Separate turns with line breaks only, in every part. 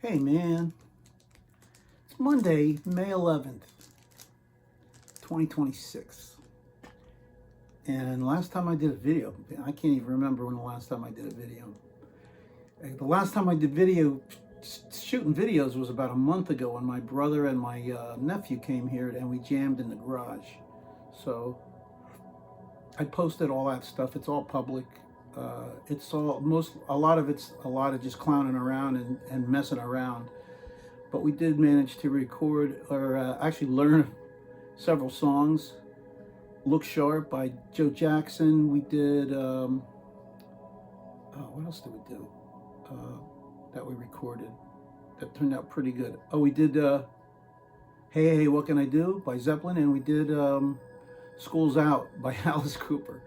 Hey man, it's Monday, May 11th, 2026. And last time I did a video, I can't even remember when the last time I did a video. The last time I did shooting videos was about a month ago when my brother and my nephew came here and we jammed in the garage. So I posted all that stuff. It's all public. It's a lot of just clowning around and messing around. But we did manage to record or actually learn several songs. Look Sharp by Joe Jackson. We did, what else did we do that we recorded that turned out pretty good? Oh, we did Hey Hey What Can I Do by Zeppelin, and we did School's Out by Alice Cooper.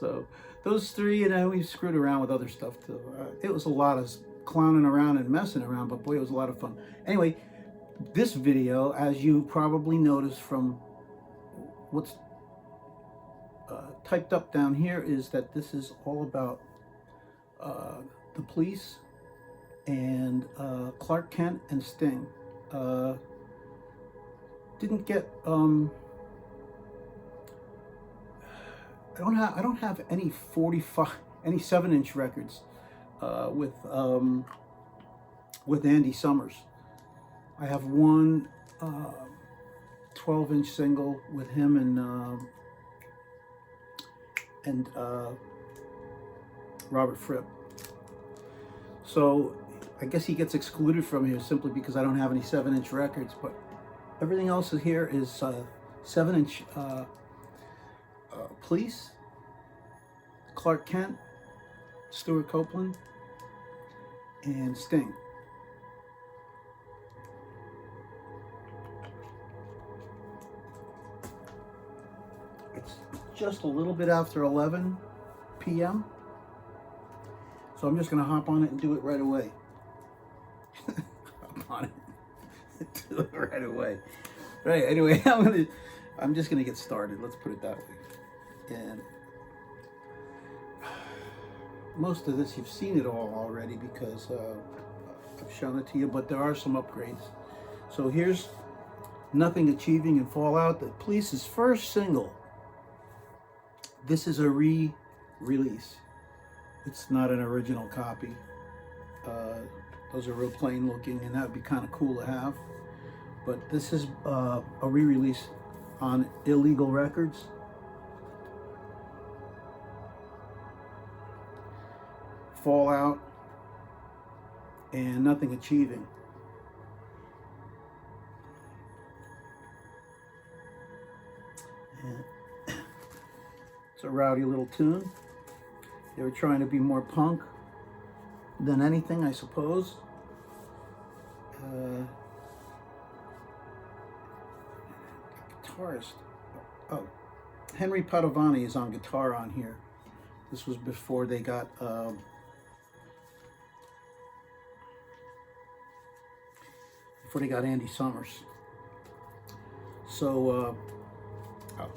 So those three, and then we screwed around with other stuff too. It was a lot of clowning around and messing around, but boy, it was a lot of fun. Anyway, this video, as you probably noticed from what's typed up down here, is that this is all about the police and Klark Kent and Sting. Didn't get I don't have any 7-inch records with Andy Summers. I have one 12-inch single with him and Robert Fripp. So I guess he gets excluded from here simply because I don't have any 7-inch records, but everything else here is 7-inch Police, Klark Kent, Stuart Copeland, and Sting. It's just a little bit after 11 p.m. So I'm just going to hop on it and do it right away. Hop on it. Do it right away. Right, anyway, I'm just going to get started. Let's put it that way. And most of this, you've seen it all already because I've shown it to you, but there are some upgrades. So here's Nothing Achieving in Fallout, the Police's first single. This is a re-release. It's not an original copy. Those are real plain looking, and that would be kind of cool to have. But this is a re-release on Illegal Records. Fallout and Nothing Achieving. And it's a rowdy little tune. They were trying to be more punk than anything, I suppose. Guitarist. Oh, Henry Padovani is on guitar on here. This was before they got Andy Summers. So, of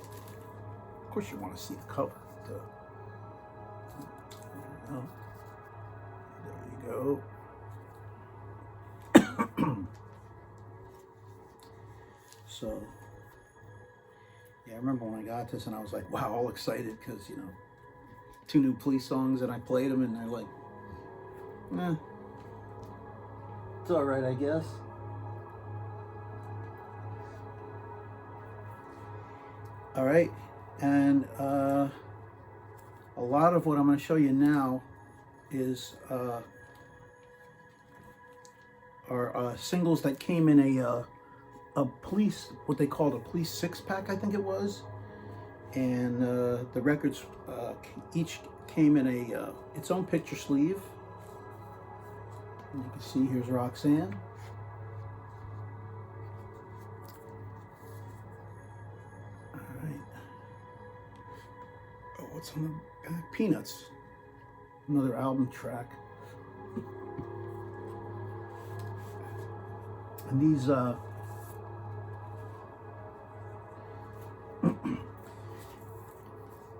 course you want to see the cover. There you go. So, yeah, I remember when I got this and I was like, wow, all excited because, you know, 2 new Police songs, and I played them and they're like, it's all right, I guess. All right, and a lot of what I'm going to show you now is are singles that came in a police, what they called a police 6-pack, I think it was, and the records each came in its own picture sleeve. And you can see here's Roxanne. What's on the back? Peanuts, another album track. And these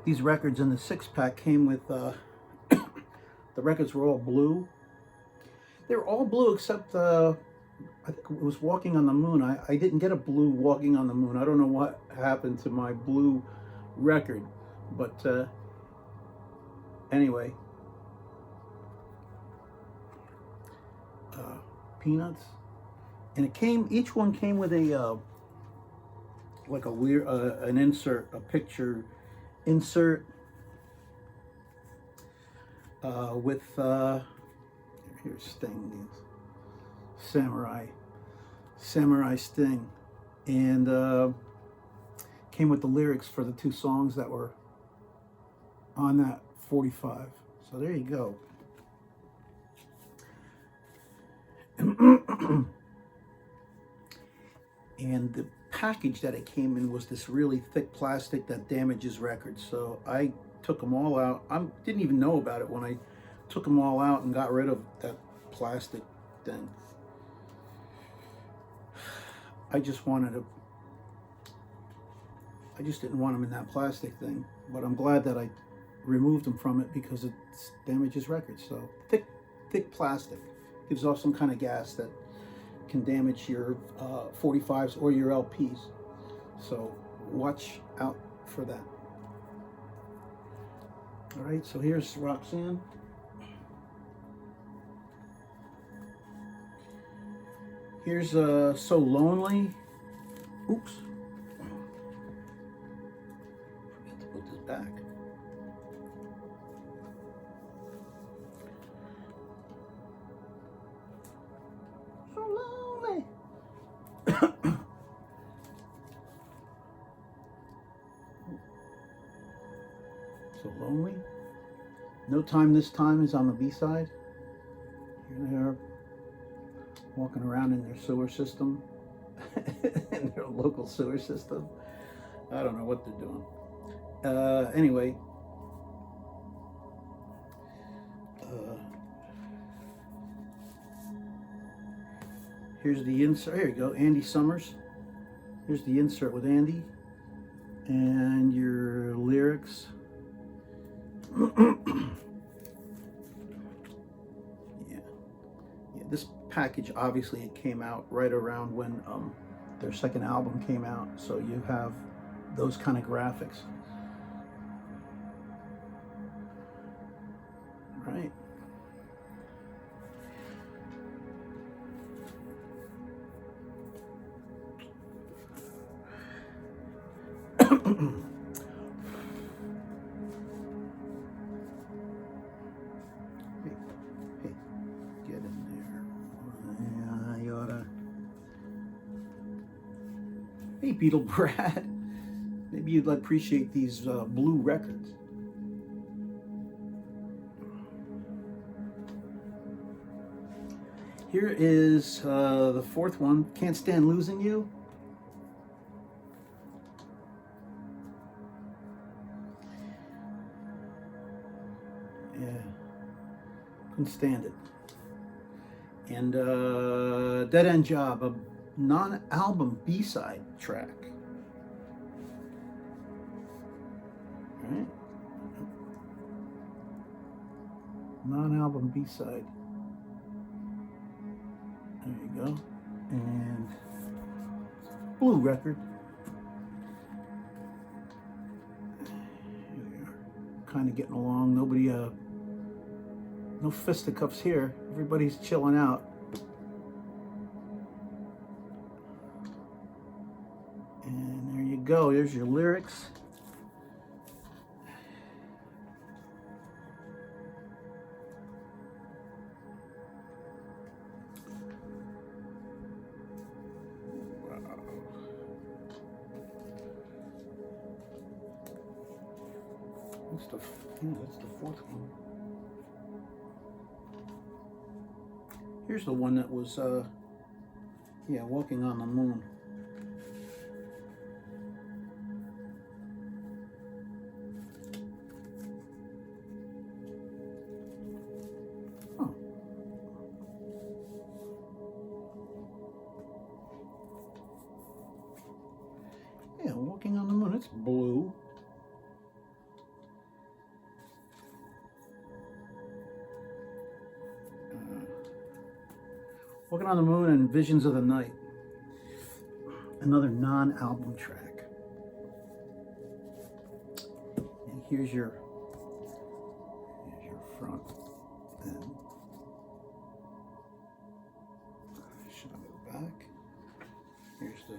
these records in the 6-pack came with the records were all blue. They were all blue except I think it was Walking on the Moon. I didn't get a blue Walking on the Moon. I don't know what happened to my blue record, but anyway, Peanuts, and it came. Each one came with a like a weird an insert, a picture insert with here's Sting, Samurai Sting, and came with the lyrics for the two songs that were on that 45. So there you go. And the package that it came in was this really thick plastic that damages records. So I took them all out. I didn't even know about it when I took them all out and got rid of that plastic thing. I just didn't want them in that plastic thing, but I'm glad that I removed them from it because it damages records. So thick plastic gives off some kind of gas that can damage your 45s or your LPs. So watch out for that. All right, so here's Roxanne. Here's So Lonely. Oops. Forgot to put this back. So lonely. So Lonely. No Time This Time is on the B-side. Here they are walking around in their sewer system, in their local sewer system. I don't know what they're doing. Anyway, here's the insert. Here you go, Andy Summers. Here's the insert with Andy and your lyrics. This package, obviously, it came out right around when their second album came out, so you have those kind of graphics. Right. Hey, Beetle Brad, maybe you'd appreciate these blue records. Here is the fourth one, Can't Stand Losing You. Yeah, couldn't stand it. And Dead End Job, a non-album B-side track. Right? Non-album B-side. There you go. And blue record. Here we are, kind of getting along. Nobody, no fisticuffs here. Everybody's chilling out. And there you go. There's your lyrics. That's the fourth one. Here's the one that was, Walking on the Moon. Oh. Yeah, Walking on the Moon. It's blue. Walking on the Moon and Visions of the Night. Another non-album track. And here's your front. And should I go back? Here's the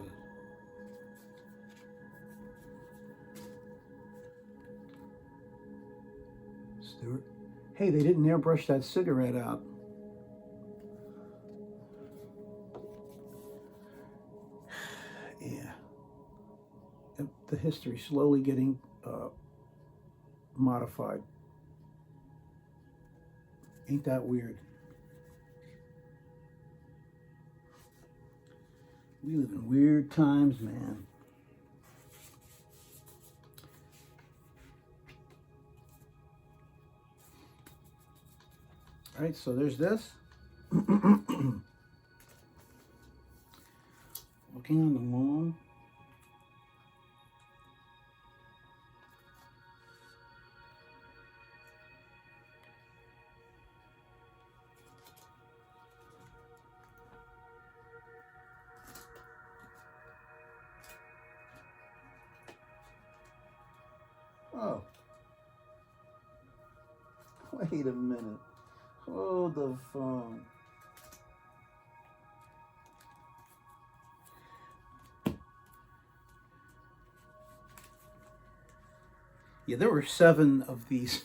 Stewart. Hey, they didn't airbrush that cigarette out. Yeah. The history slowly getting modified. Ain't that weird? We live in weird times, man. All right, so there's this. Walking on the Moon. Oh, wait a minute. Hold the phone. Yeah, there were 7 of these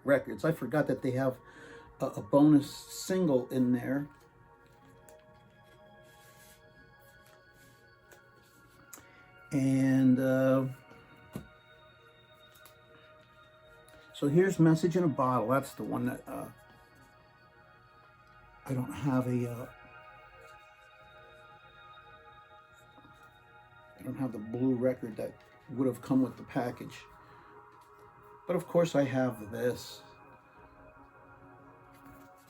records. I forgot that they have a bonus single in there. And so here's Message in a Bottle. That's the one that I don't have I don't have the blue record that would have come with the package. But of course I have this.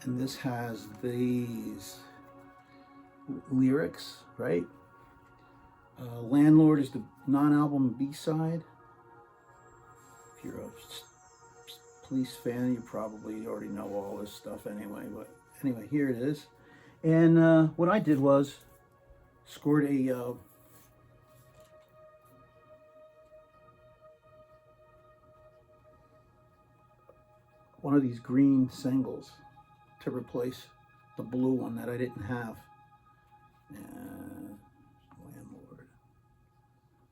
And this has these lyrics, right? Landlord is the non-album B-side. If you're a Police fan, you probably already know all this stuff anyway. But anyway, here it is. And what I did was scored a one of these green singles to replace the blue one that I didn't have. Landlord.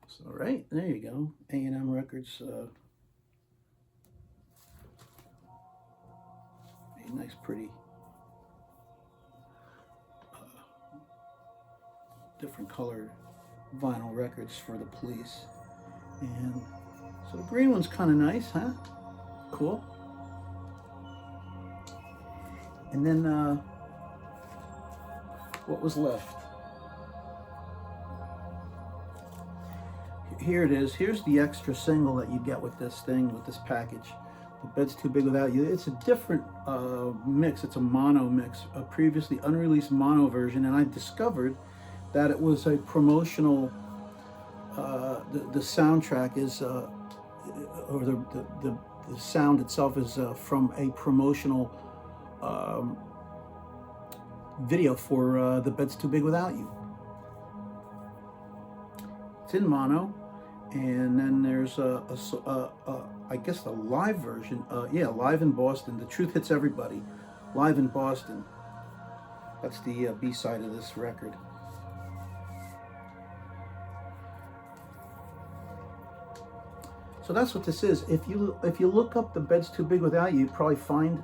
So right, there you go. A&M Records. A nice, pretty, different colored vinyl records for the Police. And so the green one's kind of nice, huh? Cool. And then what was left? Here it is. Here's the extra single that you get with this thing, with this package. The Bed's Too Big Without You. It's a different mix. It's a mono mix, a previously unreleased mono version, and I discovered that it was a promotional. The soundtrack is, or the sound itself is from a promotional video for The Bed's Too Big Without You. It's in mono, and then there's I guess the live version. Yeah, live in Boston. The Truth Hits Everybody, live in Boston. That's the B-side of this record. So that's what this is. If you look up The Bed's Too Big Without You, you probably find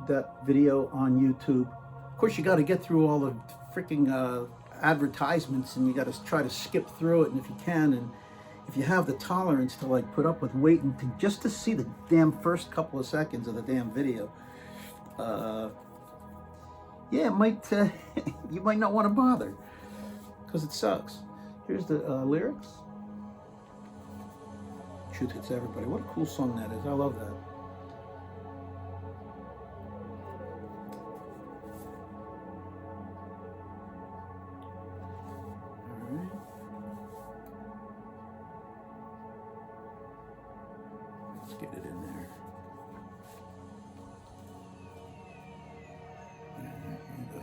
that video on YouTube. Of course, you got to get through all the freaking advertisements, and you got to try to skip through it. And if you can, and if you have the tolerance to like put up with waiting just to see the damn first couple of seconds of the damn video, yeah, it might you might not want to bother because it sucks. Here's the lyrics. Truth Hits Everybody. What a cool song that is. I love that. All right. Let's get it in there.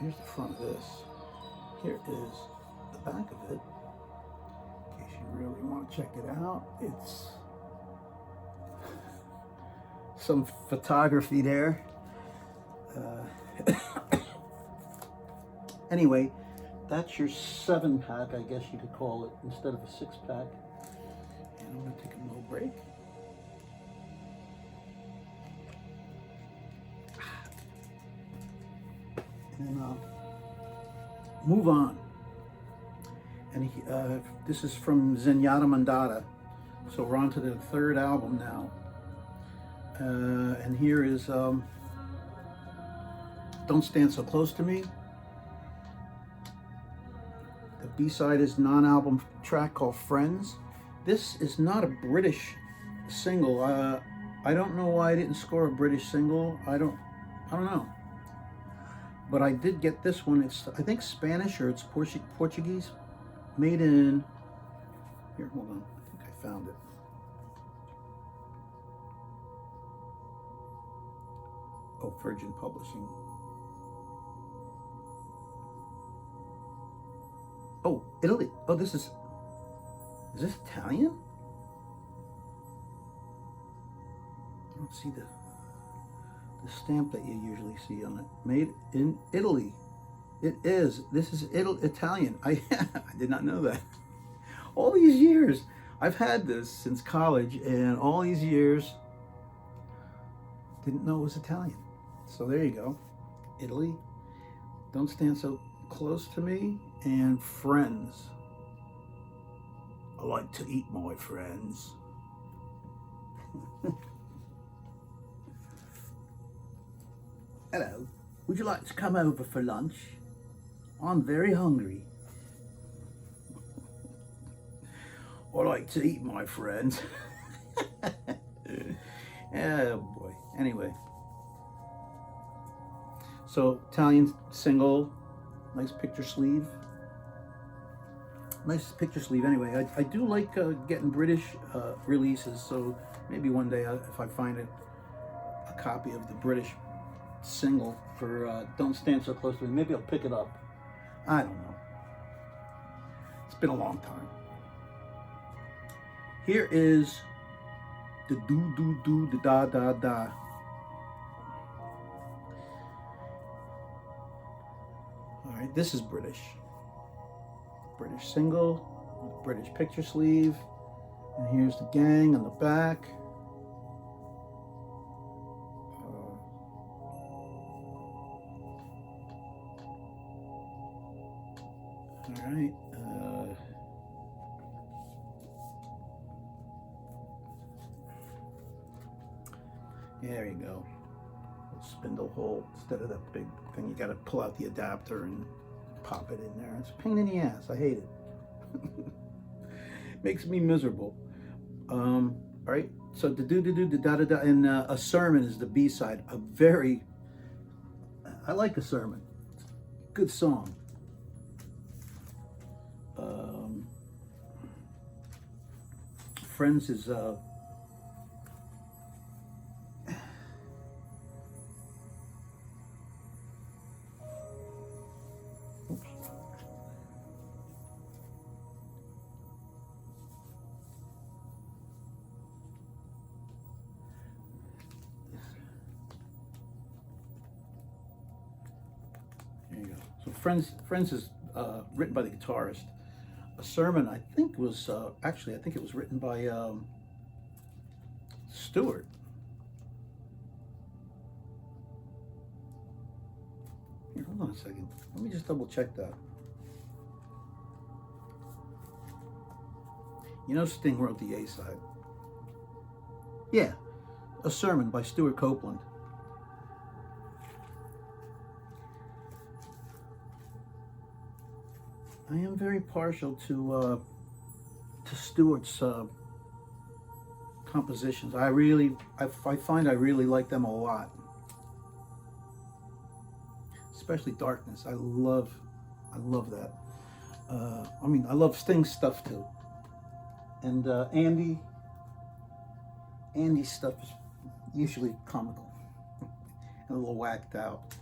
here's the front of this. Here is the back of it. In case you really want to check it out, it's some photography there. Anyway, that's your 7-pack, I guess you could call it, instead of a 6-pack. And I'm going to take a little break. And move on. And this is from Zenyatta Mandata. So we're on to the 3rd album now. And here is Don't Stand So Close to Me. The B-side is non-album track called Friends. This is not a British single. I don't know why I didn't score a British single. I don't know. But I did get this one. It's, I think, Spanish or it's Portuguese. Made in, here, hold on. I think I found it. Oh, Virgin Publishing. Oh, Italy. Oh, is this Italian? I don't see the stamp that you usually see on it. Made in Italy. It is. This is Italian. I did not know that. All these years, I've had this since college, and all these years, didn't know it was Italian. So there you go. Italy. Don't Stand So Close to Me, and Friends. I like to eat my friends. Hello, would you like to come over for lunch? I'm very hungry. I like to eat my friends. Oh boy. Anyway. So, Italian single, nice picture sleeve. Nice picture sleeve anyway. I do like getting British releases, so maybe one day if I find a copy of the British single for Don't Stand So Close to Me, maybe I'll pick it up. I don't know. It's been a long time. Here is the do do do, the da da da. All right, this is British single, British picture sleeve, and here's the gang on the back. All right. There you go. Spindle hole instead of that big thing. You got to pull out the adapter and pop it in there. It's a pain in the ass. I hate it. Makes me miserable. All right. So the da da da, and A Sermon is the B-side. I like A Sermon. Good song. Friends is there you go. So Friends is written by the guitarist. A Sermon, I think, was actually, I think it was written by Stewart. Here, hold on a second. Let me just double check that. You know, Sting wrote the A-side. Yeah, A Sermon by Stuart Copeland. I am very partial to Stewart's compositions. I find I really like them a lot, especially Darkness. I love that. I mean, I love Sting's stuff too, and Andy's stuff is usually comical and a little whacked out.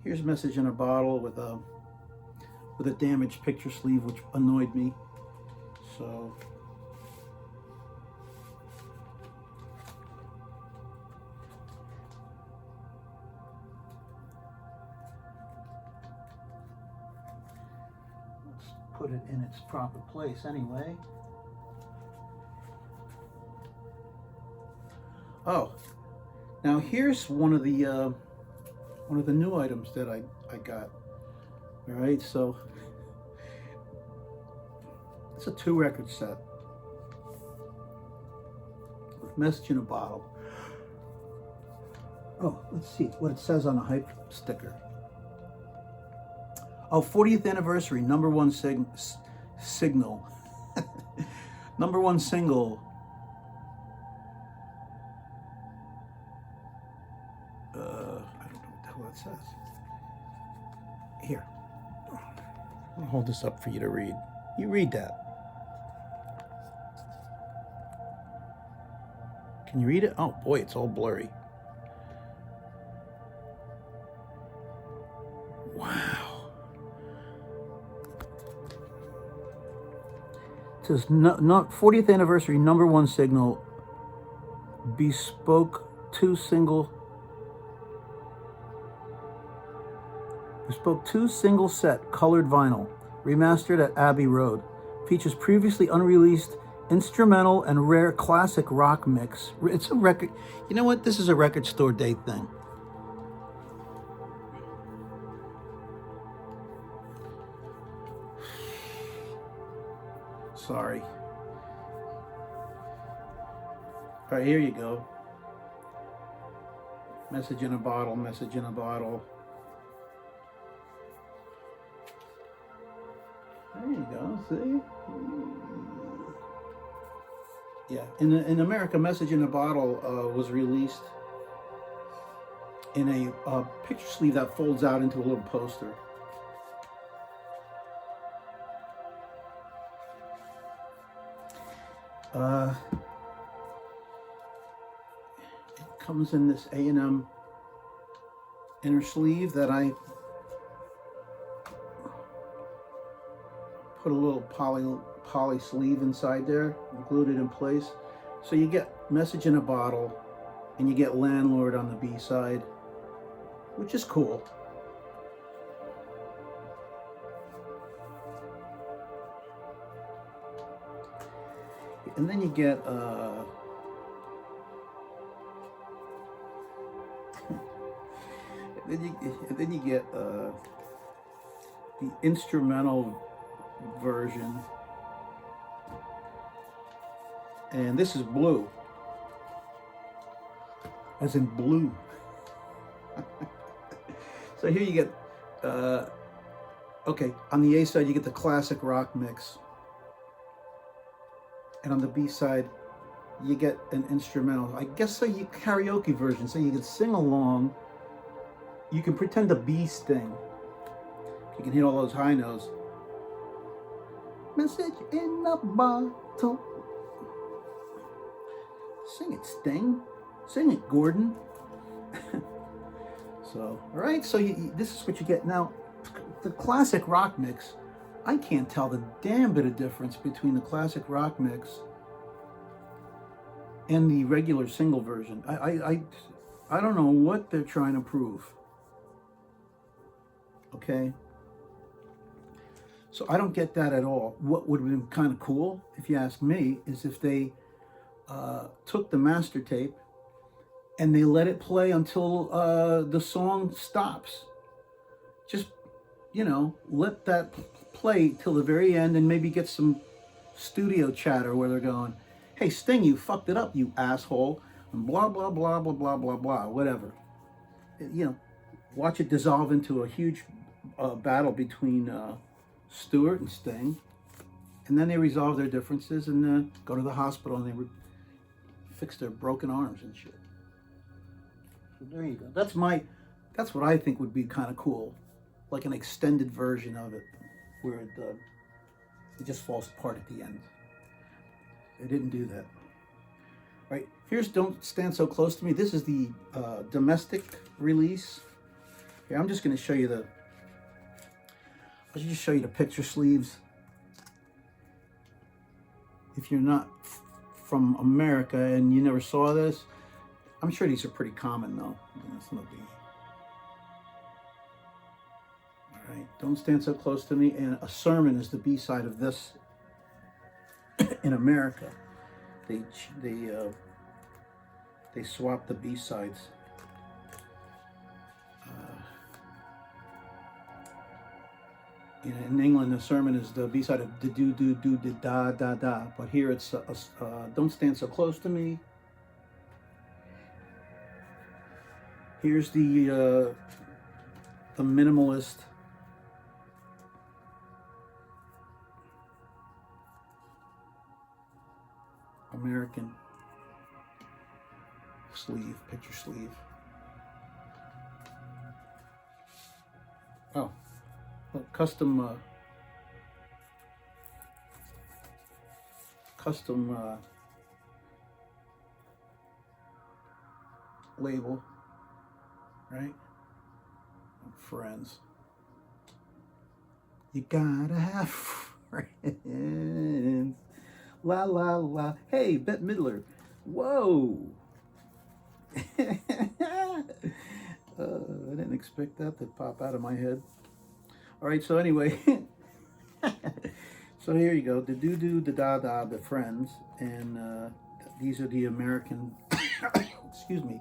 Here's a message in a bottle with a damaged picture sleeve, which annoyed me. So let's put it in its proper place anyway. Oh, now here's one of the new items that I got. All right, so it's a 2-record set with message in a bottle. Oh, let's see what it says on the hype sticker. Oh, 40th anniversary, #1 signal. #1 single. I don't know what the hell that says. Here. I'll hold this up for you to read. You read that. Can you read it? Oh boy, it's all blurry. Wow. It says, not 40th anniversary, #1 signal, bespoke two single set colored vinyl, remastered at Abbey Road. Features previously unreleased instrumental and rare classic rock mix. It's a record. You know what? This is a record store day thing. Sorry. All right, here you go. Message in a bottle, message in a bottle. There you go, see? Yeah, in America, Message in a Bottle was released in a picture sleeve that folds out into a little poster. It comes in this A&M inner sleeve that I put a little poly sleeve inside there, glued it in place. So you get Message in a Bottle and you get Landlord on the B side, which is cool. And then you get the instrumental version, and this is blue, as in blue. So here you get okay, on the A side you get the classic rock mix, and on the B side you get an instrumental, I guess, so you karaoke version, so you can sing along. You can pretend to be Sting. You can hit all those high notes. Message in a bottle. Sing it, Sting. Sing it, Gordon. So, all right, so this is what you get. Now, the classic rock mix, I can't tell the damn bit of difference between the classic rock mix and the regular single version. I don't know what they're trying to prove. Okay? So I don't get that at all. What would have been kind of cool, if you ask me, is if they took the master tape and they let it play until the song stops. Just, you know, let that play till the very end and maybe get some studio chatter where they're going, hey, Sting, you fucked it up, you asshole, and blah, blah, blah, blah, blah, blah, blah, whatever. You know, watch it dissolve into a huge battle between Stewart and Sting, and then they resolve their differences and go to the hospital and they fix their broken arms and shit. So there you go. That's what I think would be kind of cool, like an extended version of it, where it just falls apart at the end. They didn't do that. Right, here's Don't Stand So Close to Me. This is the domestic release. Here, I'm just going to show you the. I'll just show you the picture sleeves. If you're not from America and you never saw this, I'm sure these are pretty common though. That's no biggie. All right, Don't Stand So Close to Me, and A Sermon is the B-side of this. In America, they swapped the B-sides. In England, A Sermon is the B-side of the do do do da da da da, but here it's Don't Stand So Close to Me. Here's the minimalist American sleeve, picture sleeve. Oh, custom label, right? Friends. You gotta have friends. La la la. Hey, Bette Midler. Whoa. I didn't expect that to pop out of my head. All right, so anyway, so here you go. The do do, the da da, the friends, and these are the American. Excuse me,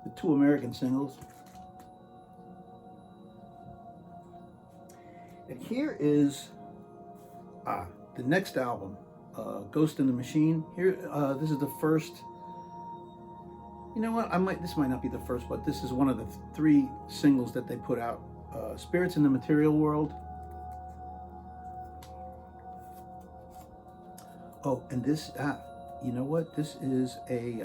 the 2 American singles. And here is the next album, Ghost in the Machine. Here, this is the first. You know what? This might not be the first, but this is one of the 3 singles that they put out. Spirits in the Material World. Oh, and this, you know what? This is a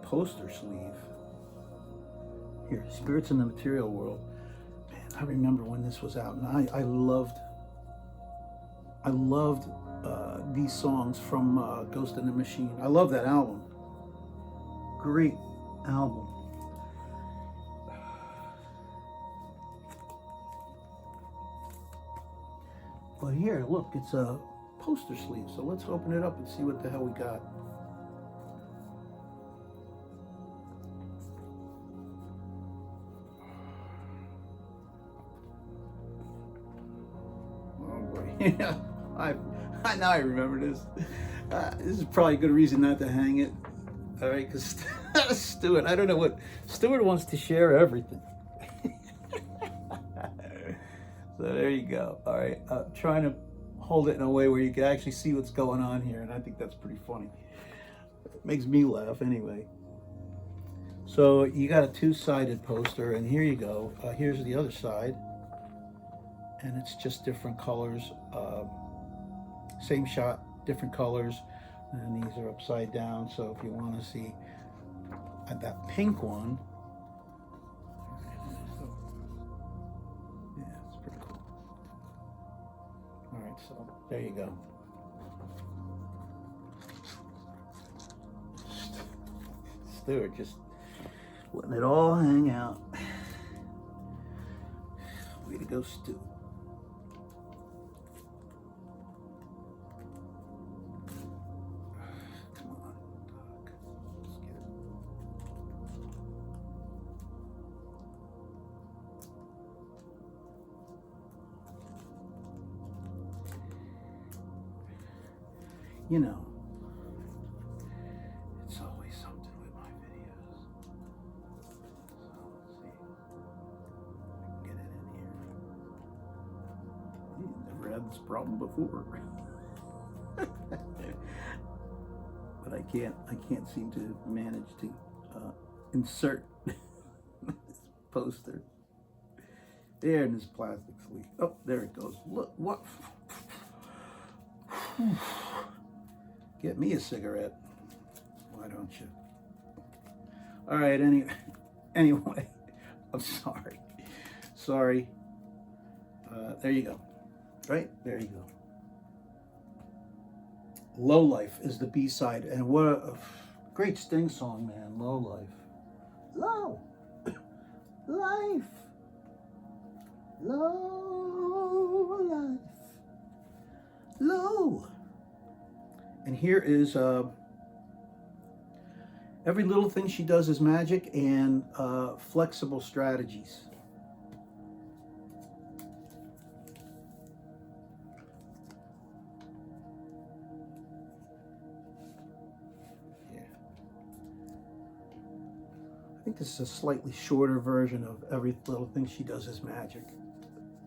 poster sleeve. Here, Spirits in the Material World. Man, I remember when this was out, and I loved these songs from Ghost in the Machine. I love that album. Great album. But here, look, it's a poster sleeve. So let's open it up and see what the hell we got. Oh boy, yeah, now I remember this. This is probably a good reason not to hang it. All right, because Stuart, I don't know what Stuart wants to share everything. So there you go. All right, trying to hold it in a way where you can actually see what's going on here, and I think that's pretty funny. It makes me laugh anyway. So you got a 2-sided poster, and here you go. Here's the other side, and it's just different colors. Same shot, different colors, and these are upside down. So if you want to see that pink one, yeah, it's pretty cool. All right, so there you go. Stuart just letting it all hang out. Way to go, Stu. Come on, Doc. Let's get it. You know, it's always something with my videos. So let's see if I can get it in here. Never had this problem before. But I can't seem to manage to insert this poster. There in this plastic sleeve. Oh, there it goes. Look, what? Get me a cigarette. Why don't you? All right, anyway, I'm sorry. Sorry. There you go. Right? There you go. Low Life is the B-side, and what a great Sting song, man. Low Life. Low. life, low life, low. And here is Every Little Thing She Does Is Magic and Flexible Strategies. I think this is a slightly shorter version of Every Little Thing She Does Is Magic.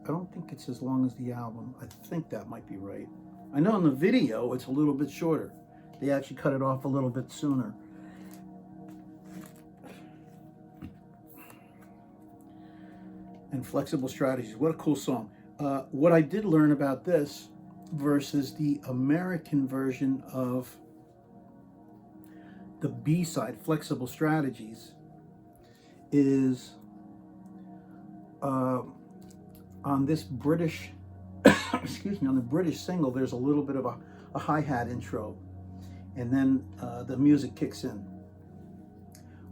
I don't think it's as long as the album. I think that might be right. I know in the video it's a little bit shorter. They actually cut it off a little bit sooner. And Flexible Strategies, what a cool song. What I did learn about this versus the American version of the B-side, Flexible Strategies, is on this British, excuse me, on the British single, there's a little bit of a hi-hat intro, and then the music kicks in.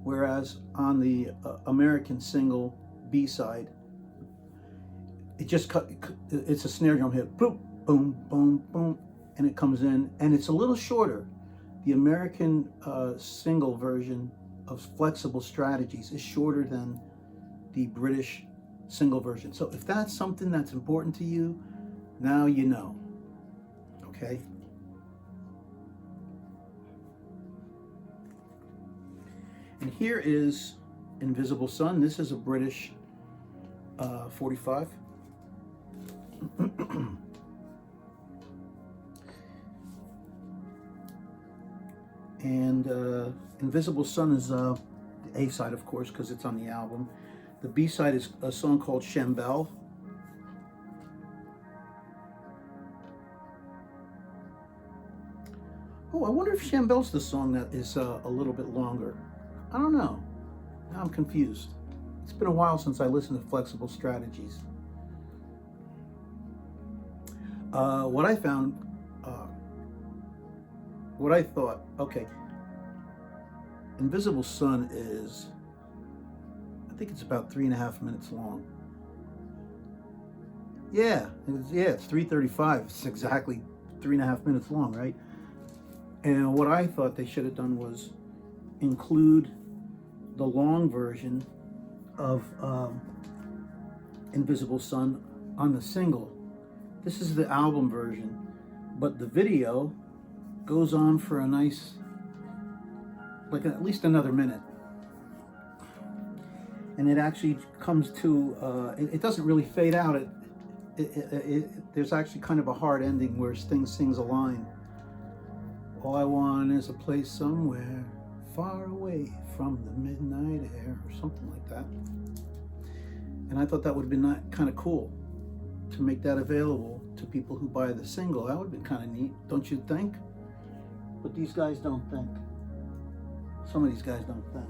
Whereas on the American single B-side, it's a snare drum hit, boom, boom, boom, boom, and it comes in, and it's a little shorter. The American single version of Flexible Strategies is shorter than the British single version. So if that's something that's important to you, now you know, okay? And here is Invisible Sun. This is a British 45. And Invisible Sun is the A side, of course, because it's on the album. The B side is a song called Shambell. Oh, I wonder if Shambell's the song that is a little bit longer. I don't know. Now I'm confused. It's been a while since I listened to Flexible Strategies. What I found, what I thought, okay, Invisible Sun is, I think it's about 3.5 minutes long. Yeah, it's 3:35. It's exactly 3.5 minutes long, right? And what I thought they should have done was include the long version of Invisible Sun on the single. This is the album version, but the video goes on for a nice, like at least another minute. And it actually comes to, it doesn't really fade out. There's actually kind of a hard ending where Sting sings a line. All I want is a place somewhere far away from the midnight air, or something like that. And I thought that would have been kind of cool to make that available to people who buy the single. That would have been kind of neat, don't you think? But these guys don't think. Some of these guys don't think.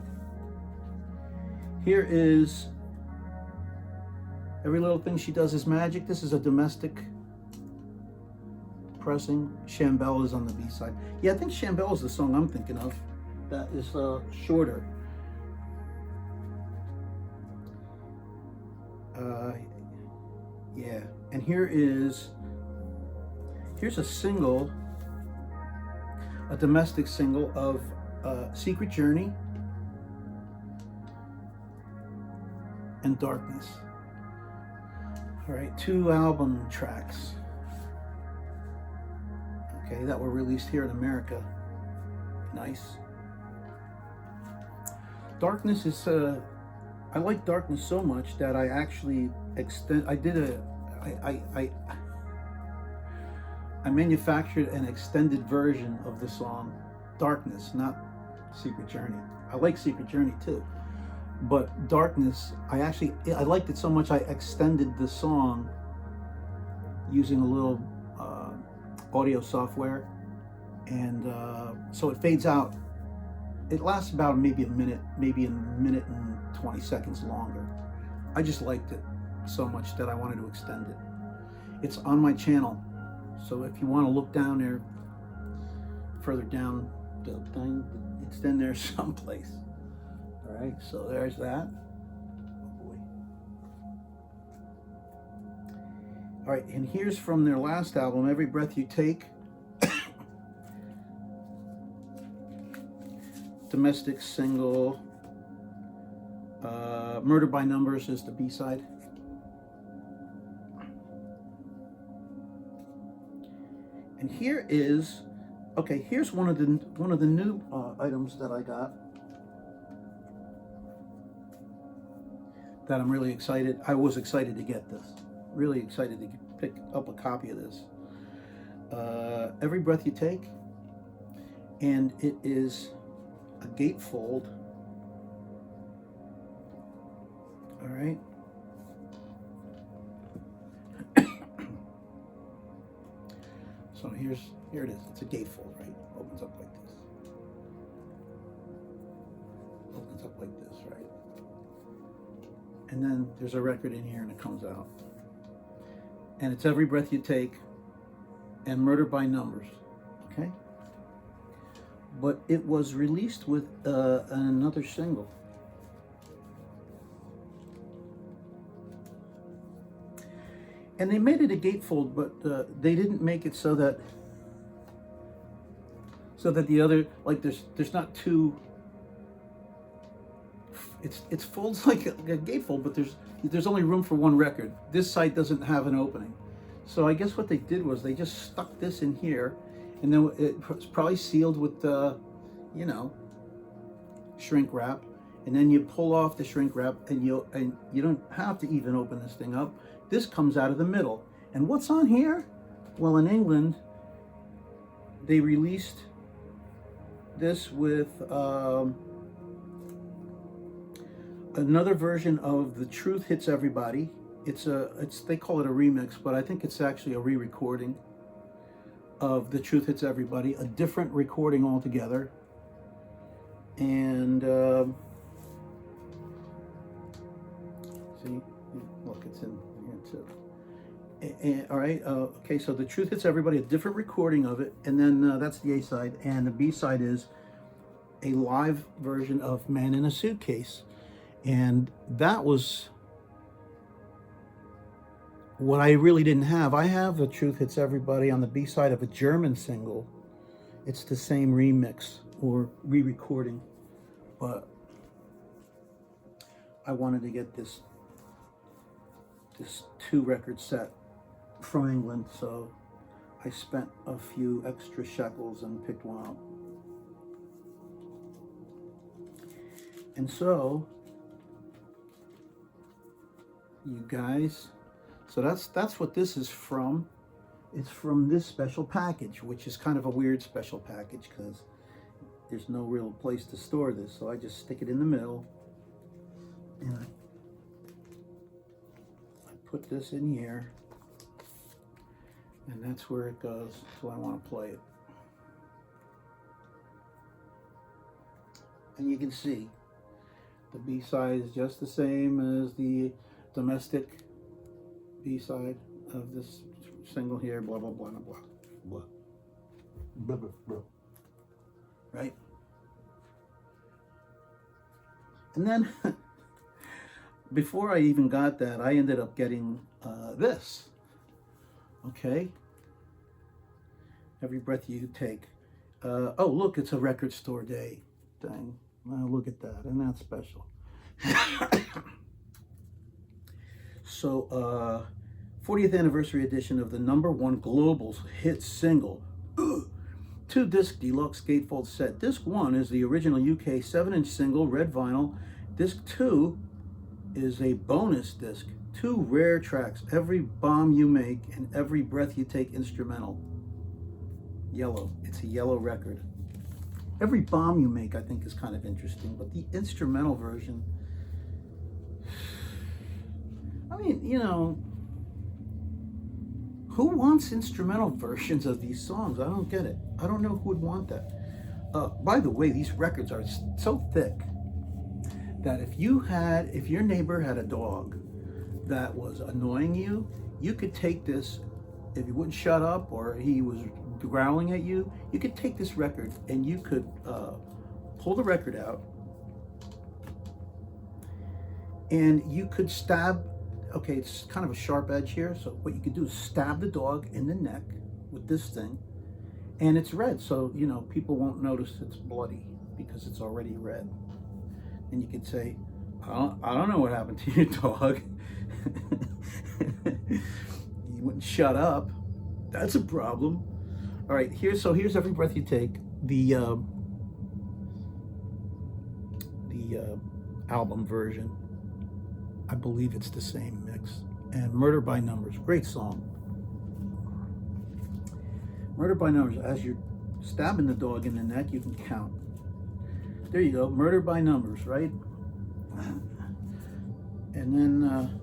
Here is Every Little Thing She Does Is Magic. This is a domestic pressing. Shambell is on the B side. Yeah, I think Shambell is the song I'm thinking of. That is shorter. Yeah, and here's a single, a domestic single of Secret Journey and Darkness. All right, 2 album tracks, okay, that were released here in America. Nice. Darkness is, I like Darkness so much that I actually I manufactured an extended version of the song Darkness, not Secret Journey. I like Secret Journey too, but Darkness, I liked it so much I extended the song using a little audio software, and so it fades out. It lasts about maybe a minute and 20 seconds longer. I just liked it so much that I wanted to extend it. It's on my channel, so if you want to look down there, further down the thing, it's in there someplace. All right, so there's that. Oh boy. All right, and here's from their last album, Every Breath You Take. Domestic single. Murder by Numbers is the B-side. And here is, okay, here's one of the new items that I got. That I'm really excited. I was excited to get this. Really excited to pick up a copy of this. Every Breath You Take, and it is a gatefold. All right. So here it is. It's a gatefold, right? Opens up like this. Opens up like this, right? And then there's a record in here, and it comes out. And it's Every Breath You Take and Murder by Numbers, okay? But it was released with another single. And they made it a gatefold, but they didn't make it so that the other, like there's not two. It folds like a gatefold, but there's only room for one record. This side doesn't have an opening, so I guess what they did was they just stuck this in here, and then it's probably sealed with you know, shrink wrap, and then you pull off the shrink wrap, and you don't have to even open this thing up. This comes out of the middle, and what's on here? Well, in England, they released this with another version of The Truth Hits Everybody. They call it a remix, but I think it's actually a re-recording of The Truth Hits Everybody, a different recording altogether. And see, look, it's in here too. And, all right, okay, so The Truth Hits Everybody, a different recording of it, and then that's the A side, and the B side is a live version of Man in a Suitcase. And that was what I really didn't have. I have The Truth Hits Everybody on the B side of a German single. It's the same remix or re-recording, but I wanted to get this 2-record set from England, so I spent a few extra shekels and picked one up. And so, you guys, so that's what this is from. It's from this special package, which is kind of a weird special package because there's no real place to store this, so I just stick it in the middle, and I put this in here, and that's where it goes, so I want to play it. And you can see the B-side is just the same as the domestic B-side of this single here, blah, blah, blah, blah, blah, blah, blah, blah. Right? And then, before I even got that, I ended up getting this. Okay? Every Breath You Take. Oh, look, it's a record store day thing. Look at that, and that's special. So, 40th anniversary edition of the #1 global hit single, 2-disc deluxe gatefold set. Disc 1 is the original UK 7-inch single, red vinyl. Disc 2 is a bonus disc, 2 rare tracks, Every Bomb You Make and Every Breath You Take instrumental. Yellow, it's a yellow record. Every Bomb You Make, I think, is kind of interesting, but the instrumental version, I mean, you know, who wants instrumental versions of these songs? I don't get it. I don't know who would want that. By the way, these records are so thick that if your neighbor had a dog that was annoying you, you could take this, if he wouldn't shut up or he was growling at you, you could take this record and you could pull the record out, and you could stab okay, it's kind of a sharp edge here. So what you could do is stab the dog in the neck with this thing, and it's red. So, you know, people won't notice it's bloody because it's already red. And you could say, I don't know what happened to your dog. You wouldn't shut up. That's a problem. All right, here's Every Breath You Take, the album version. I believe it's the same mix. And Murder by Numbers, great song. Murder by Numbers, as you're stabbing the dog in the neck, you can count. There you go, Murder by Numbers, right? And then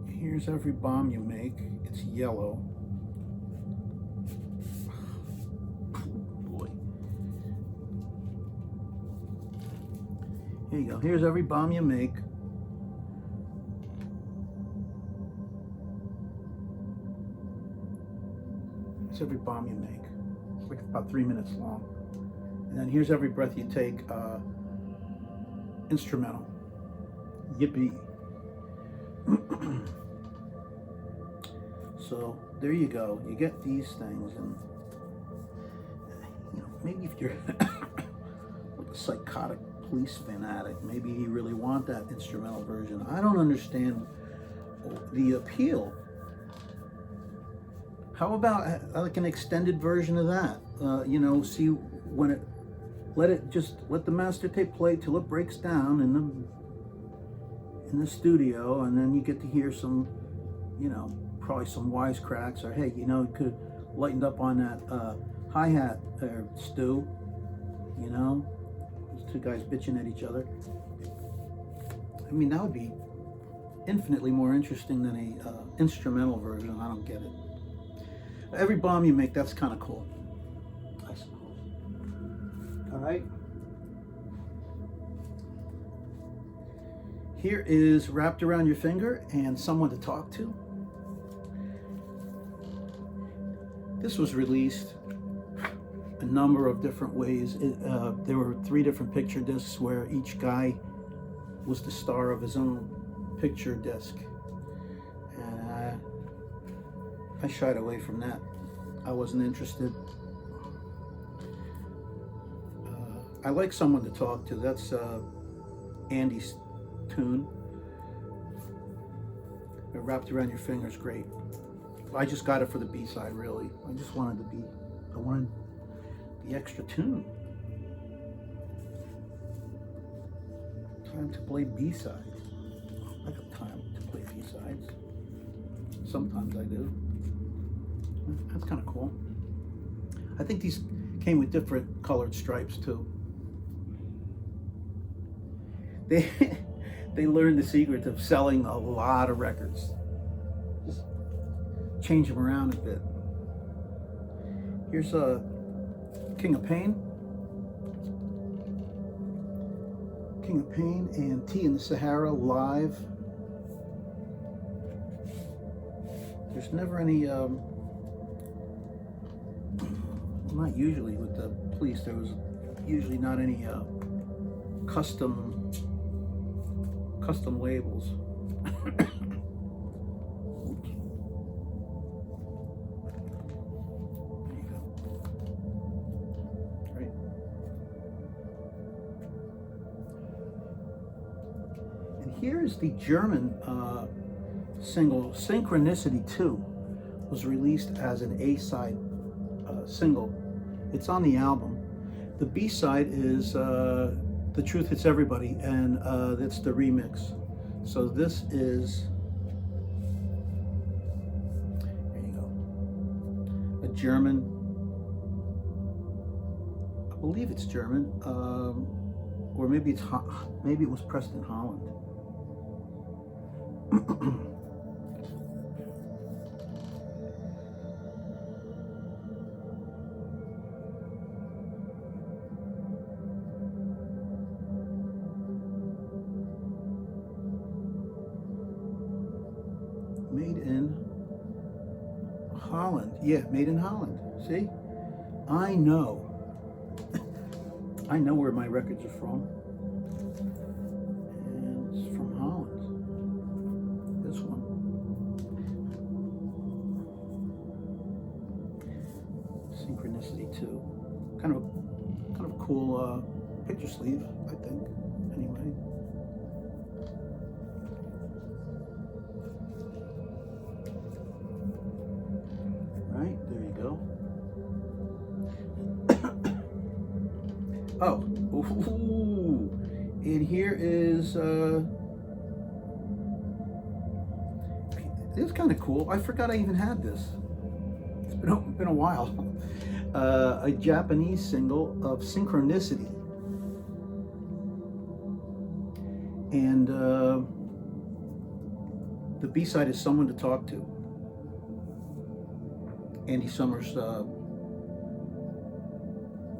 here's Every Bomb You Make. It's yellow. Boy. Here you go. Here's Every Bomb You Make. It's Every Bomb You Make. It's like about 3 minutes long. And then here's Every Breath You Take, instrumental. Yippee. So there you go. You get these things, and you know, maybe if you're like a psychotic police fanatic, maybe you really want that instrumental version. I don't understand the appeal. How about like an extended version of that? You know, see when it let the master tape play till it breaks down in the studio, and then you get to hear some, you know, probably some wisecracks, or hey, you know, you could have lightened up on that hi-hat there, Stu. You know, those two guys bitching at each other. I mean, that would be infinitely more interesting than a instrumental version. I don't get it. Every Bomb You Make, that's kind of cool, I suppose. All right. Here is Wrapped Around Your Finger and Someone to Talk to. This was released a number of different ways. There were 3 different picture discs where each guy was the star of his own picture disc. And I shied away from that. I wasn't interested. I like Someone to Talk to. That's Andy's tune. Wrapped Around Your Finger is great. I just got it for the B-side, really. I wanted the extra tune. Time to play B-sides. I got time to play B-sides. Sometimes I do. That's kind of cool. I think these came with different colored stripes too. They learned the secret of selling a lot of records. Just change them around a bit. Here's King of Pain. King of Pain and Tea in the Sahara live. There's never any, not usually with the police, there was usually not any custom labels. Oops. There you go. Right. And here is the German single, Synchronicity 2, was released as an A-side single. It's on the album. The B-side is The Truth Hits Everybody, and that's the remix. So this is, there you go, a German, I believe it's German, or maybe maybe it was pressed in Holland. Made in Holland. Yeah, made in Holland. See? I know. I know where my records are from. Synchronicity too. Kind of a cool picture sleeve, I think. Anyway. Right, there you go. Oh, ooh, and here is this is kind of cool. I forgot I even had this. It's been a while. A Japanese single of Synchronicity, and the B-side is Someone to Talk To. Andy Summers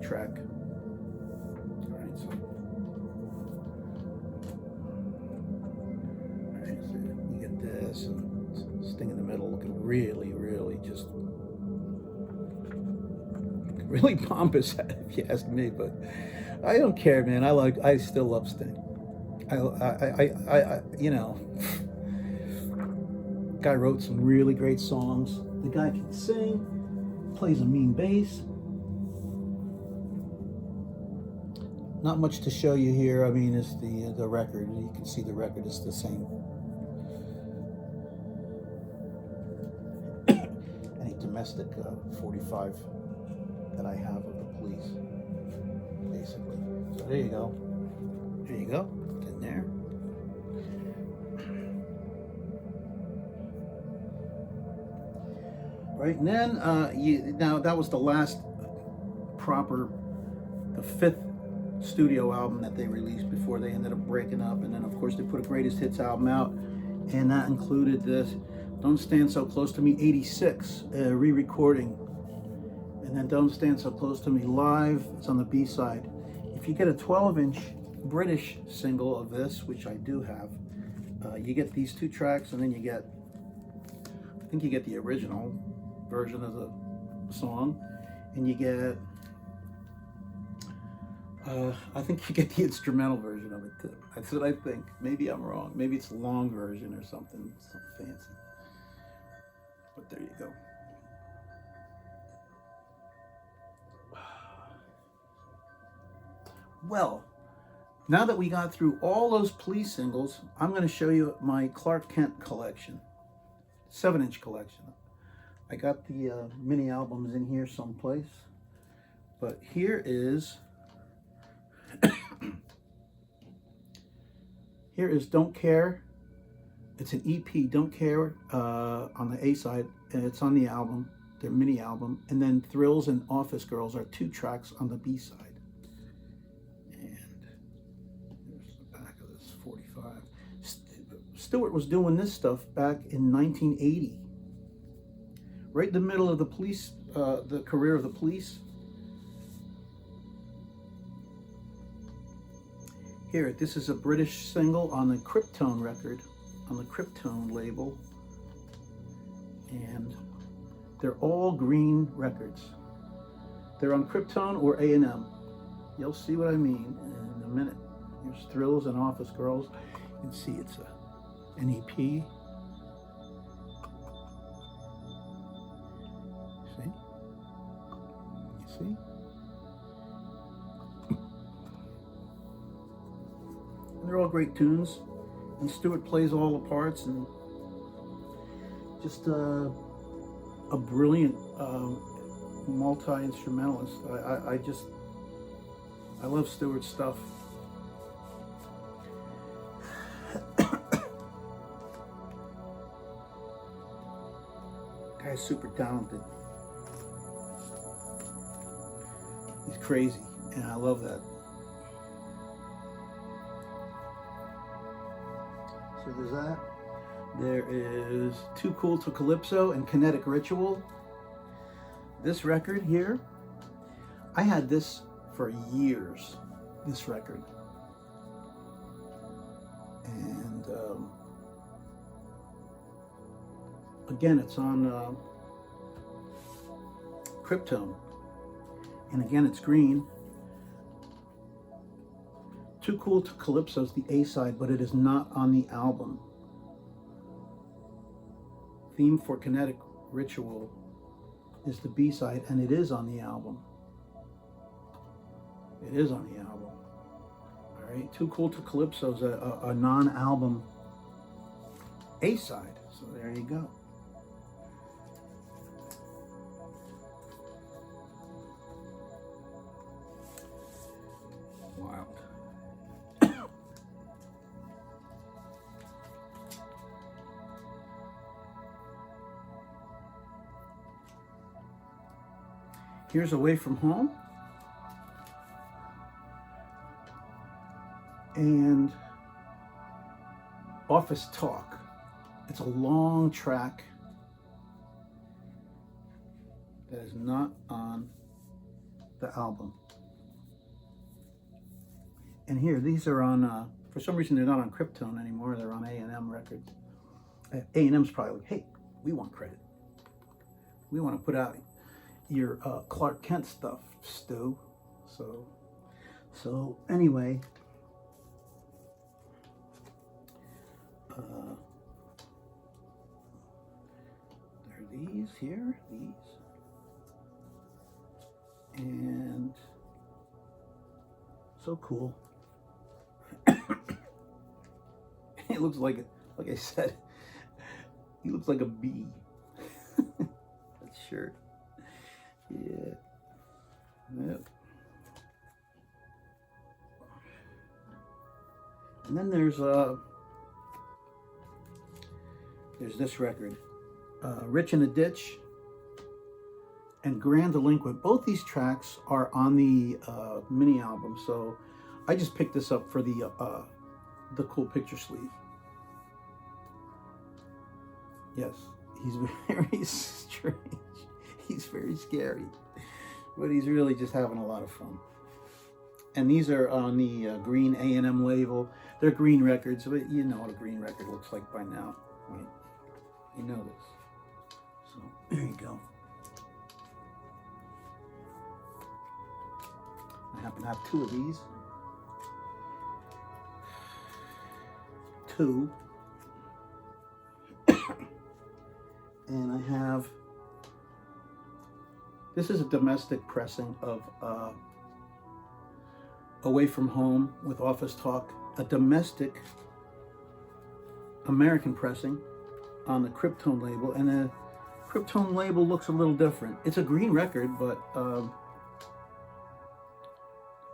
track. Alright, so you get this and Sting in the middle, looking really, really just really pompous, if you ask me. But I don't care, man. I still love Sting. I you know, guy wrote some really great songs. The guy can sing, plays a mean bass. Not much to show you here. I mean, it's the record. You can see the record is the same. Any domestic 45 that I have of the Police, basically. So there you go. There you go. Get in there. Right, and then now that was the last proper, the 5th studio album that they released before they ended up breaking up. And then of course they put a greatest hits album out, and that included this Don't Stand So Close to Me 86 re-recording, and then Don't Stand So Close to Me live. It's on the B-side. If you get a 12-inch British single of this, which I do have, you get these 2 tracks, and then you get, I think you get the original version of the song, and you get I think you get the instrumental version of it too. That's what I think. Maybe I'm wrong. Maybe it's a long version or something fancy. But there you go. Well, now that we got through all those Police singles, I'm going to show you my Klark Kent collection, 7-inch collection. I got the mini albums in here someplace, but here is here is Don't Care. It's an EP, Don't Care, on the A side, and it's on the album, their mini album. And then Thrills and Office Girls are 2 tracks on the B side. And here's the back of this 45. Stewart was doing this stuff back in 1980, right in the middle of the Police, the career of the Police. Here, this is a British single on the Kryptone record, on the Kryptone label, and they're all green records. They're on Kryptone or A&M. You'll see what I mean in a minute. Here's Thrills and Office Girls. You can see it's an EP. See? You see? They're all great tunes, and Stewart plays all the parts, and just a brilliant multi-instrumentalist. I love Stewart's stuff. Guy's super talented. He's crazy, and I love that. So there's that. There is Too Cool to Calypso and Kinetic Ritual. This record here, I had this for years, this record. And again, it's on Kryptone. And again, it's green. Too Cool to Calypso is the A side, but it is not on the album. Theme for Kinetic Ritual is the B-side, and it is on the album. It is on the album. All right, Too Cool to Calypso is a non-album A-side. So there you go. Wild. Here's Away From Home. And Office Talk. It's a long track that is not on the album. And here, these are on, for some reason they're not on Kryptone anymore, they're on A&M Records. A&M's probably like, hey, we want credit. We want to put out your Klark Kent stuff, Stu. So anyway, there are these here, and so cool. It looks like I said, he looks like a bee. That shirt. Yeah. Yep. And then there's this record, Rich in a Ditch and Grand Delinquent. Both these tracks are on the mini album, so I just picked this up for the cool picture sleeve. Yes, he's very strange. He's very scary, but he's really just having a lot of fun. And these are on the green A&M label. They're green records, but you know what a green record looks like by now, right? You know this. So there you go. I happen to have two of these. Two. And I have, this is a domestic pressing of Away From Home with Office Talk, a domestic American pressing on the Kryptone label, and the Kryptone label looks a little different. It's a green record, but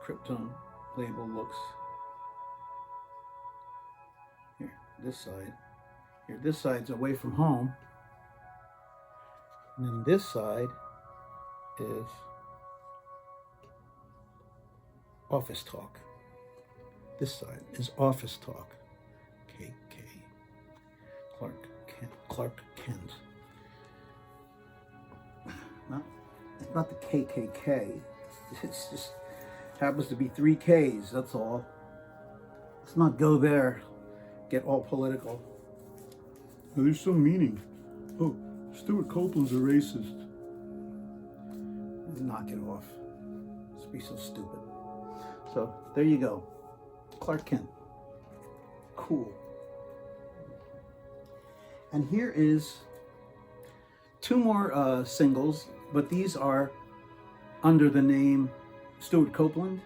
Kryptone label looks, here, this side. Here, this side's Away From Home. And then this side is Office Talk. This side is Office Talk. KK. Klark Kent. It's not the KKK. It's just happens to be 3 Ks, that's all. Let's not go there, get all political. Oh, there's some meaning. Oh, Stuart Copeland's a racist. Knock it off. Let's be so stupid. So there you go. Klark Kent. Cool. And here is 2 more singles, but these are under the name Stuart Copeland.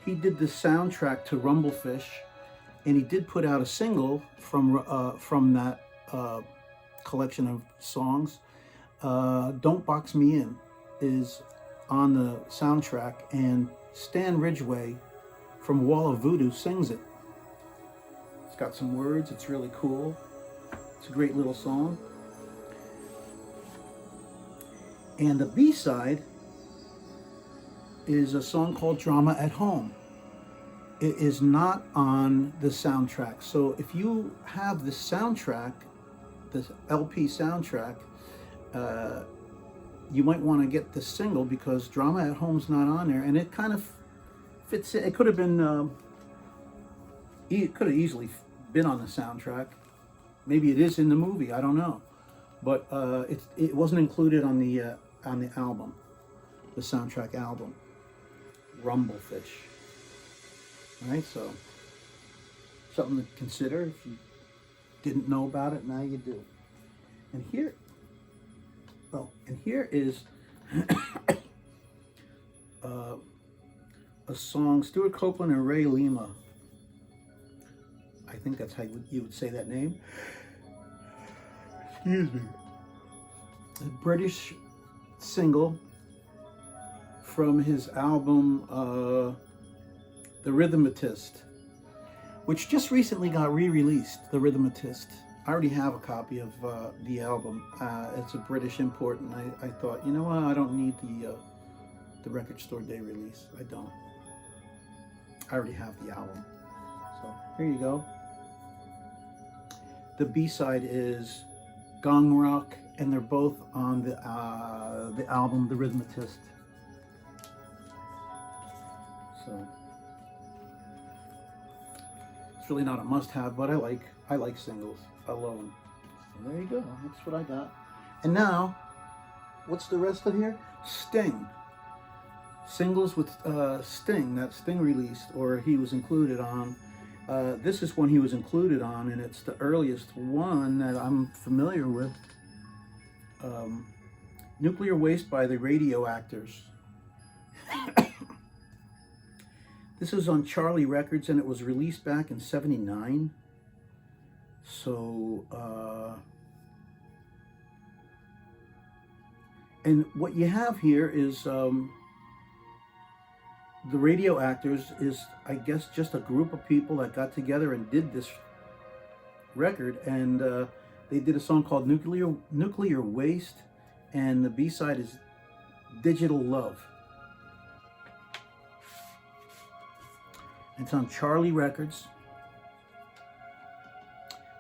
He did the soundtrack to Rumblefish, and he did put out a single from that collection of songs. Don't Box Me In is on the soundtrack, and Stan Ridgway from Wall of Voodoo sings it. It's got some words, it's really cool. It's a great little song. And the B-side is a song called Drama at Home. It is not on the soundtrack. So if you have the soundtrack, the LP soundtrack, you might want to get the single, because Drama at Home's not on there, and it kind of fits in. It could have been, it could have easily been on the soundtrack. Maybe it is in the movie, I don't know. But it wasn't included on the album, the soundtrack album, Rumblefish. All right, so something to consider if you didn't know about it. Now you do. And here, and here is a song, Stuart Copeland and Ray Lima. I think that's how you would say that name. Excuse me. A British single from his album, The Rhythmatist, which just recently got re-released, The Rhythmatist. I already have a copy of the album. It's a British import, and I thought, you know what, I don't need the record store day release. I don't. I already have the album. So here you go. The B-side is Gong Rock, and they're both on the album The Rhythmatist. So it's really not a must-have, but I like singles. I love them. So there you go. That's what I got. And now, what's the rest of here? Sting. Singles with Sting, that Sting released, or he was included on. This is one he was included on, and it's the earliest one that I'm familiar with. Nuclear Waste by the Radioactors. This is on Charlie Records, and it was released back in '79. So, and what you have here is the Radioactors is, I guess, just a group of people that got together and did this record, and they did a song called Nuclear Waste, and the B-side is Digital Love. It's on Charlie Records.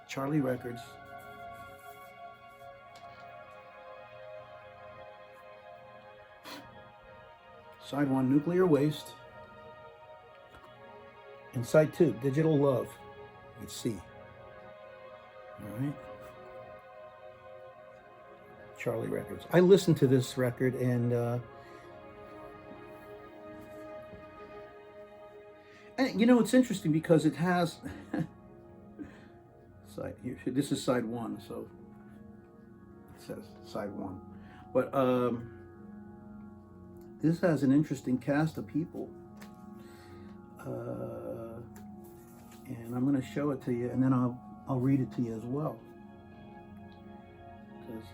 Charlie Records. Side 1, Nuclear Waste. And side 2, Digital Love. Let's see. All right. Charlie Records. I listened to this record, and you know, it's interesting because it has side here. This is side 1, so it says side 1. But this has an interesting cast of people, and I'm going to show it to you, and then I'll read it to you as well. Because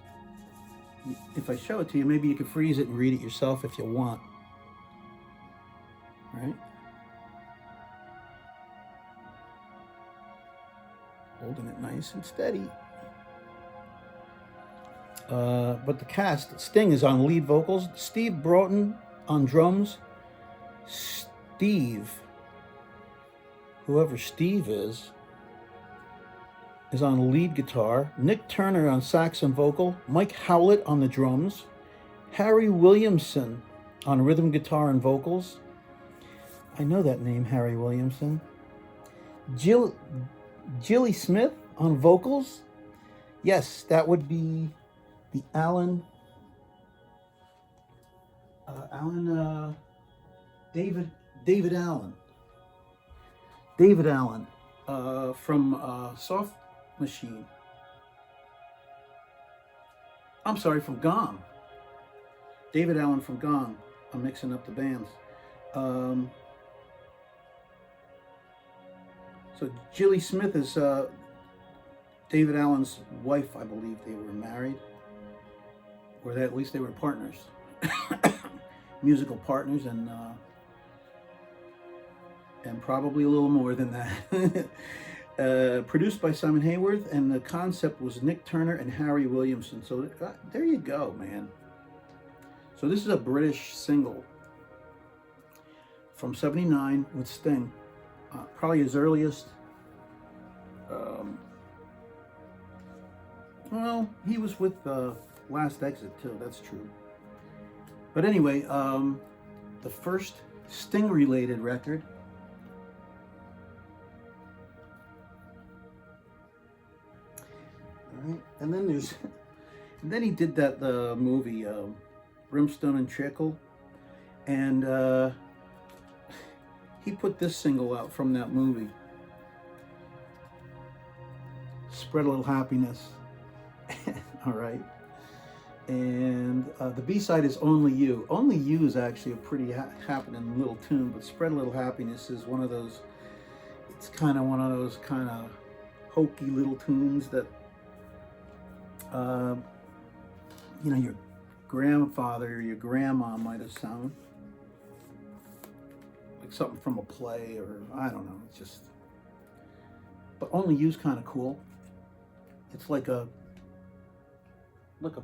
if I show it to you, maybe you can freeze it and read it yourself if you want. Right? Holding it nice and steady. But the cast, Sting is on lead vocals, Steve Broughton on drums, Steve, whoever Steve is on lead guitar, Nick Turner on sax and vocal, Mike Howlett on the drums, Harry Williamson on rhythm guitar and vocals. I know that name, Harry Williamson. Jilly Smith on vocals. Yes, that would be the David Allen. David Allen from Soft Machine. I'm sorry, from Gone. David Allen from Gone. I'm mixing up the bands. So Jilly Smith is David Allen's wife, I believe. They were married, or at least they were partners, musical partners, and probably a little more than that. Produced by Simon Hayworth, and the concept was Nick Turner and Harry Williamson. So there you go, man. So this is a British single from '79 with Sting. Probably his earliest. Well, he was with Last Exit too. That's true. But anyway, the first Sting-related record. All right, and then there's, and then he did that movie Brimstone and Trickle, and he put this single out from that movie, Spread a Little Happiness. All right. And the B-side is Only You. Only You is actually a pretty happening little tune, but Spread a Little Happiness is one of those, it's kind of one of those kind of hokey little tunes that, you know, your grandfather or your grandma might have sung. Like something from a play, or I don't know, it's just, but Only You's kind of cool. It's like a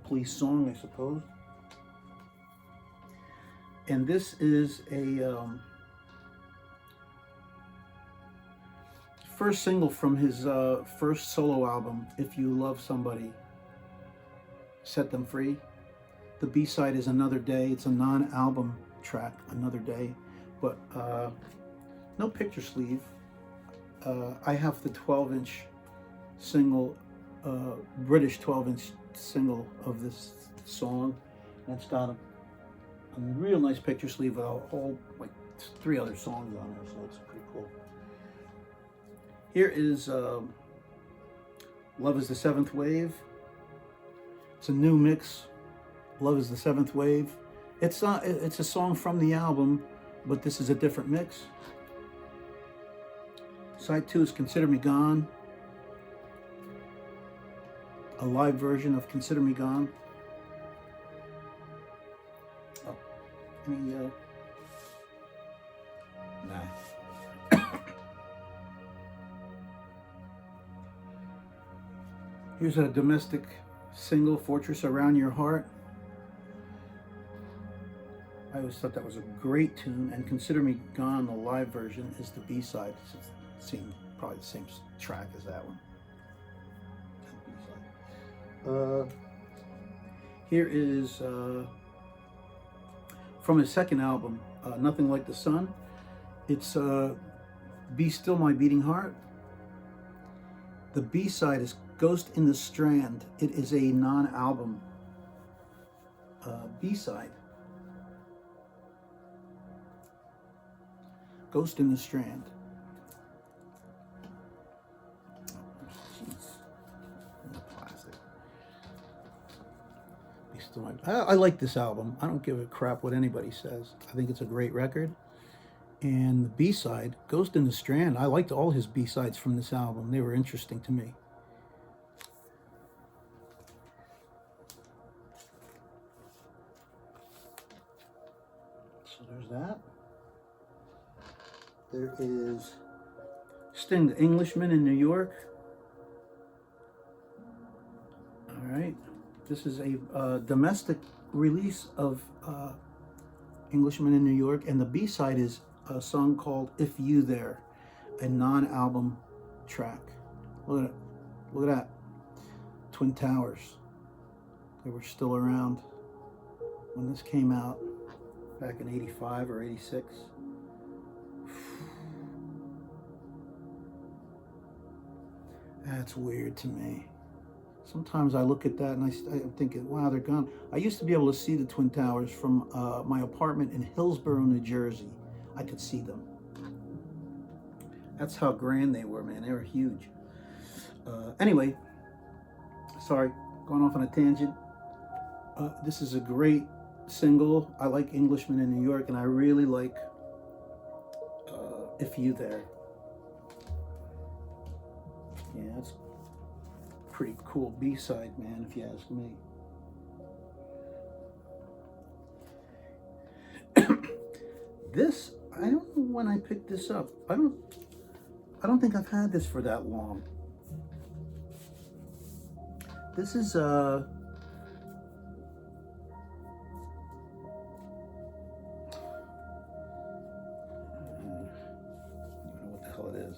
police song, I suppose. And this is a first single from his first solo album, If You Love Somebody, Set Them Free. The B-side is Another Day. It's a non-album track, Another Day, but no picture sleeve. I have the 12-inch single, British 12-inch single of this song, and it's got a real nice picture sleeve with a whole, like, 3 other songs on there, so it's pretty cool. Here is Love is the Seventh Wave. It's a new mix. Love is the Seventh Wave. It's a song from the album, but this is a different mix. Side 2 is Consider Me Gone, a live version of Consider Me Gone. Oh, any, nah. Here's a domestic single, Fortress Around Your Heart. I always thought that was a great tune, and Consider Me Gone, the live version, is the B-side. It's probably the same track as that one. Here is from his second album, Nothing Like the Sun. It's Be Still My Beating Heart. The B-side is Ghost in the Strand. It is a non-album B-side. Ghost in the Strand. I like this album. I don't give a crap what anybody says. I think it's a great record. And the B-side, Ghost in the Strand, I liked all his B-sides from this album. They were interesting to me. So there's that. There is Sting, the Englishman in New York. All right. This is a domestic release of Englishman in New York, and the B-side is a song called If You There, a non-album track. Look at it. Look at that. Twin Towers. They were still around when this came out back in 85 or 86. That's weird to me. Sometimes I look at that and I'm thinking, wow, they're gone. I used to be able to see the Twin Towers from my apartment in Hillsborough, New Jersey. I could see them. That's how grand they were, man. They were huge. Anyway, sorry, going off on a tangent. This is a great single. I like Englishman in New York, and I really like If You There. Yeah, that's pretty cool B-side, man, if you ask me. This, I don't know when I picked this up. I don't think I've had this for that long. This is I don't know what the hell it is.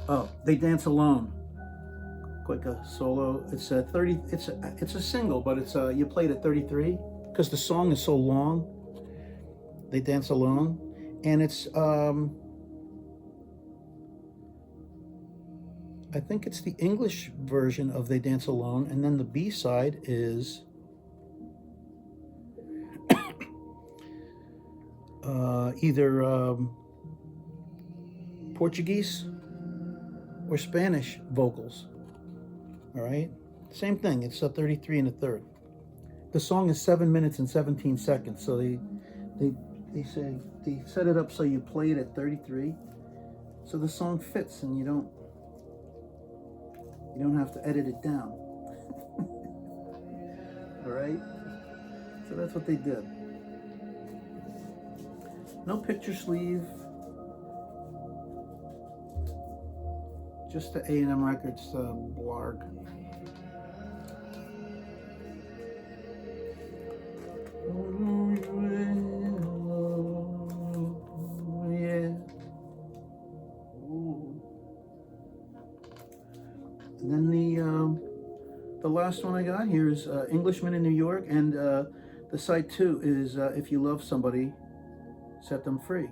Oh, They Dance Alone. Quick solo. It's a 30. It's a single, but it's you played at 33 because the song is so long. They Dance Alone, and it's I think it's the English version of They Dance Alone, and then the B-side is either Portuguese or Spanish vocals. All right, Same thing, it's a 33 and a third. The song is 7 minutes and 17 seconds, so they say they set it up so you play it at 33, so the song fits and you don't have to edit it down. All right, so that's what they did. No picture sleeve, just the A&M Records blog. Yeah. Ooh. And then the last one I got here is Englishman in New York, and the side two is if you love somebody, set them free.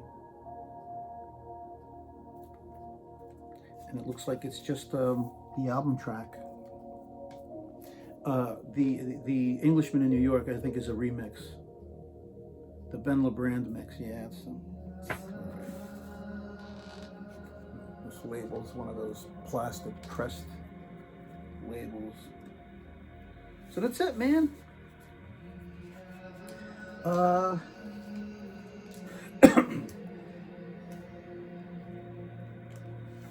And it looks like it's just the album track. The Englishman in New York, I think, is a remix. The Ben LeBrand mix, yeah. It's this label's one of those plastic pressed labels. So that's it, man. I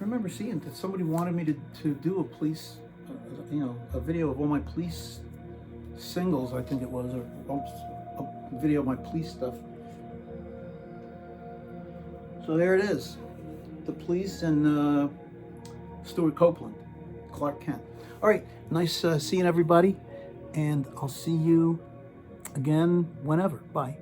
remember seeing that somebody wanted me to do a police, a video of all my police singles, I think it was, or a video of my police stuff. So there it is. The Police and Stuart Copeland, Klark Kent. All right, nice seeing everybody, and I'll see you again whenever. Bye.